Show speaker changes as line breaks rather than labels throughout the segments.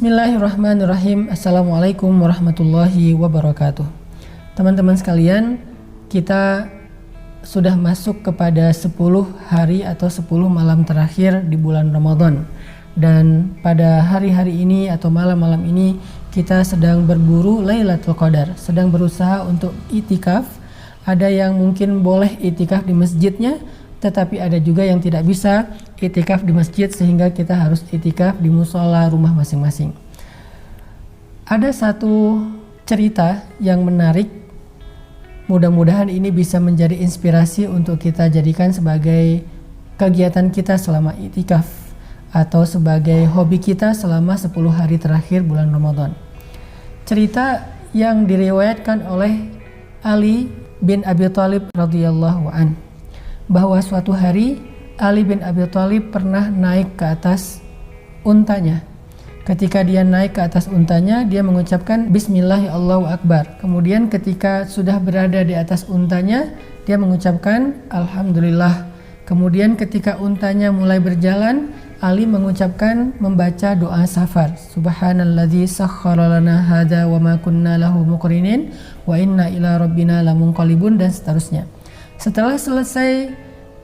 Bismillahirrahmanirrahim. Assalamualaikum warahmatullahi wabarakatuh. Teman-teman sekalian, kita sudah masuk kepada 10 hari atau 10 malam terakhir di bulan Ramadan. Dan pada hari-hari ini atau malam-malam ini kita sedang berburu Lailatul Qadar, sedang berusaha untuk itikaf. Ada yang mungkin boleh itikaf di masjidnya, tetapi ada juga yang tidak bisa itikaf di masjid sehingga kita harus itikaf di musola rumah masing-masing. Ada satu cerita yang menarik, mudah-mudahan ini bisa menjadi inspirasi untuk kita jadikan sebagai kegiatan kita selama itikaf atau sebagai hobi kita selama 10 hari terakhir bulan Ramadan. Cerita yang diriwayatkan oleh Ali bin Abi Thalib radhiyallahu an, bahwa suatu hari Ali bin Abi Thalib pernah naik ke atas untanya. Ketika dia naik ke atas untanya, dia mengucapkan Bismillah Allahu Akbar. Kemudian ketika sudah berada di atas untanya, dia mengucapkan Alhamdulillah. Kemudian ketika untanya mulai berjalan, Ali mengucapkan, membaca doa safar. Subhanalladzi sakhkhara lana hadza wa ma kunna lahu muqrinin wa inna ila rabbina lamunqalibun, dan seterusnya. Setelah selesai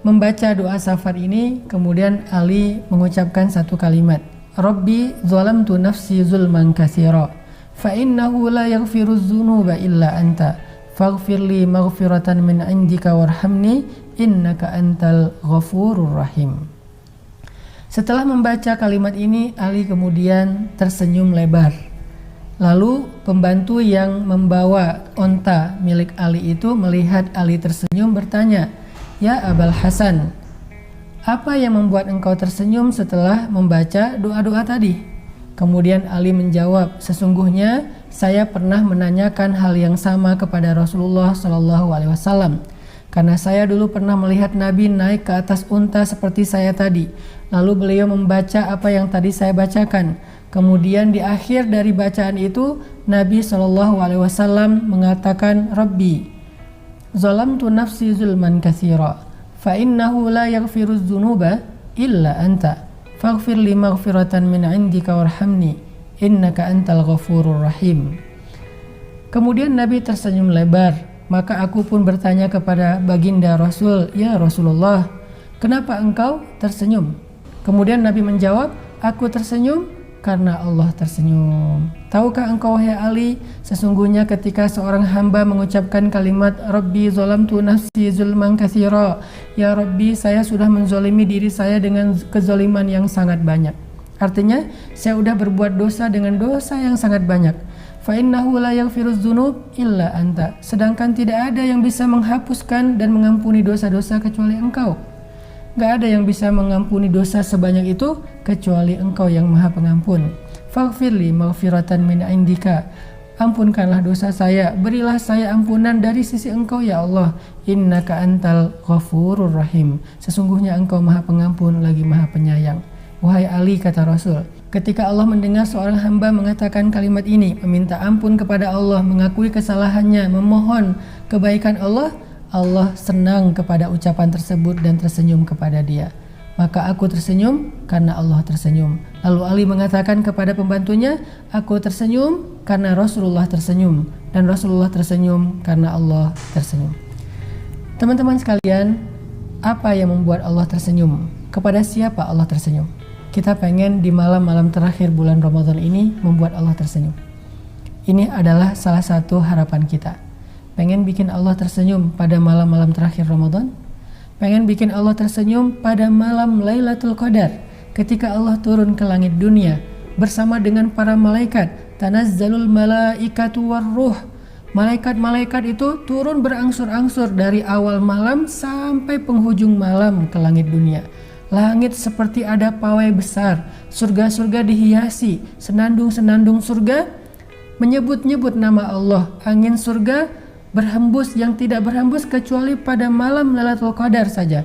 membaca doa safar ini, kemudian Ali mengucapkan satu kalimat, Rabbi zalamtu nafsi zulman katsira fa innahu la yaghfiru dzunuba illa anta faghfirli maghfiratan min indika warhamni innaka antal ghafurur rahim. Setelah membaca kalimat ini, Ali kemudian tersenyum lebar. Lalu pembantu yang membawa onta milik Ali itu melihat Ali tersenyum bertanya, Ya Abul Hasan, apa yang membuat engkau tersenyum setelah membaca doa-doa tadi? Kemudian Ali menjawab, sesungguhnya saya pernah menanyakan hal yang sama kepada Rasulullah SAW. Karena saya dulu pernah melihat Nabi naik ke atas unta seperti saya tadi. Lalu beliau membaca apa yang tadi saya bacakan. Kemudian di akhir dari bacaan itu, Nabi SAW mengatakan, Rabbi, zalamtu nafsi zulman katsira, fa innahu la yaghfiru dzunuba illa anta, faghfir li maghfiratan min indika warhamni, innaka antal ghafurur rahim. Kemudian Nabi tersenyum lebar, maka aku pun bertanya kepada baginda Rasul, Ya Rasulullah, kenapa engkau tersenyum? Kemudian Nabi menjawab, aku tersenyum karena Allah tersenyum. Tahukah engkau wahai Ali, sesungguhnya ketika seorang hamba mengucapkan kalimat Rabbi zalamtu nafsi zulman katsira, ya Rabbi, saya sudah menzolimi diri saya dengan kezaliman yang sangat banyak. Artinya, saya sudah berbuat dosa dengan dosa yang sangat banyak. Fa innahu la yaghfiru dzunub illa anta. Sedangkan tidak ada yang bisa menghapuskan dan mengampuni dosa-dosa kecuali engkau. Gak ada yang bisa mengampuni dosa sebanyak itu kecuali engkau yang maha pengampun. Faghfirli maghfiratan min indika. Ampunkanlah dosa saya, berilah saya ampunan dari sisi engkau ya Allah. Innaka antal ghafurur rahim. Sesungguhnya engkau maha pengampun lagi maha penyayang. Wahai Ali, kata Rasul, ketika Allah mendengar seorang hamba mengatakan kalimat ini, meminta ampun kepada Allah, mengakui kesalahannya, memohon kebaikan Allah, Allah senang kepada ucapan tersebut dan tersenyum kepada dia. Maka aku tersenyum karena Allah tersenyum. Lalu Ali mengatakan kepada pembantunya, aku tersenyum karena Rasulullah tersenyum, dan Rasulullah tersenyum karena Allah tersenyum. Teman-teman sekalian, apa yang membuat Allah tersenyum? Kepada siapa Allah tersenyum? Kita pengen di malam-malam terakhir bulan Ramadan ini membuat Allah tersenyum. Ini adalah salah satu harapan kita. Pengen bikin Allah tersenyum pada malam-malam terakhir Ramadan? Pengen bikin Allah tersenyum pada malam Lailatul Qadar, ketika Allah turun ke langit dunia bersama dengan para malaikat. Tanazzalul malaikatu warruh. Malaikat-malaikat itu turun berangsur-angsur dari awal malam sampai penghujung malam ke langit dunia. Langit seperti ada pawai besar, surga-surga dihiasi, senandung-senandung surga menyebut-nyebut nama Allah. Angin surga berhembus yang tidak berhembus kecuali pada malam Lailatul Qadar saja.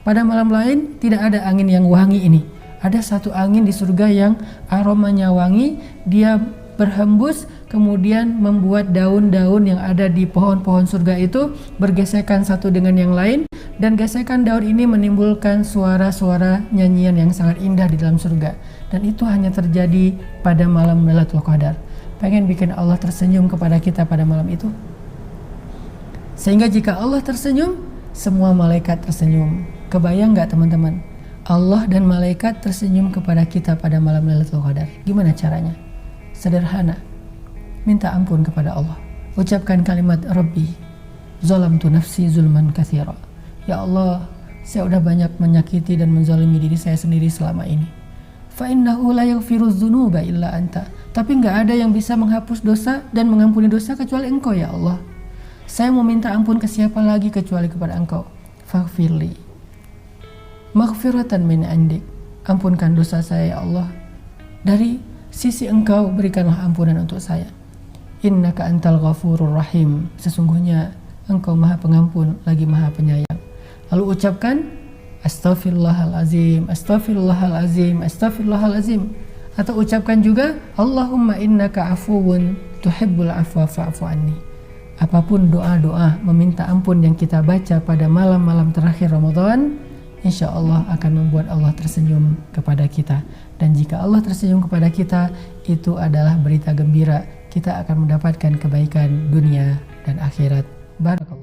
Pada malam lain tidak ada angin yang wangi ini. Ada satu angin di surga yang aromanya wangi, dia berhembus kemudian membuat daun-daun yang ada di pohon-pohon surga itu bergesekan satu dengan yang lain, Dan gesekan daun ini menimbulkan suara-suara nyanyian yang sangat indah di dalam surga. Dan itu hanya terjadi pada malam Lailatul Qadar. Pengen bikin Allah tersenyum kepada kita pada malam itu? Sehingga jika Allah tersenyum, semua malaikat tersenyum. Kebayang gak teman-teman? Allah dan malaikat tersenyum kepada kita pada malam Lailatul Qadar. Gimana caranya? Sederhana. Minta ampun kepada Allah. Ucapkan kalimat Rabbi, zalamtu nafsi zulman katsira. Ya Allah, saya udah banyak menyakiti dan menzalimi diri saya sendiri selama ini. Fa innahu la yaghfiru dzunuba illa anta. Tapi nggak ada yang bisa menghapus dosa dan mengampuni dosa kecuali Engkau ya Allah. Saya mau minta ampun ke siapa lagi kecuali kepada Engkau. Faghfirli maghfiratan min indik. Ampunkan dosa saya ya Allah. Dari sisi Engkau berikanlah ampunan untuk saya. Innaka antal ghafurur rahim. Sesungguhnya Engkau Maha Pengampun lagi Maha Penyayang. Lalu ucapkan astaghfirullahalazim, astaghfirullahalazim, astaghfirullahalazim. Atau ucapkan juga Allahumma innaka afuwun tuhibbul afwa fa'fu anni. Apapun doa-doa meminta ampun yang kita baca pada malam-malam terakhir Ramadan, insya Allah akan membuat Allah tersenyum kepada kita. Dan jika Allah tersenyum kepada kita, itu adalah berita gembira. Kita akan mendapatkan kebaikan dunia dan akhirat. Barakallahu.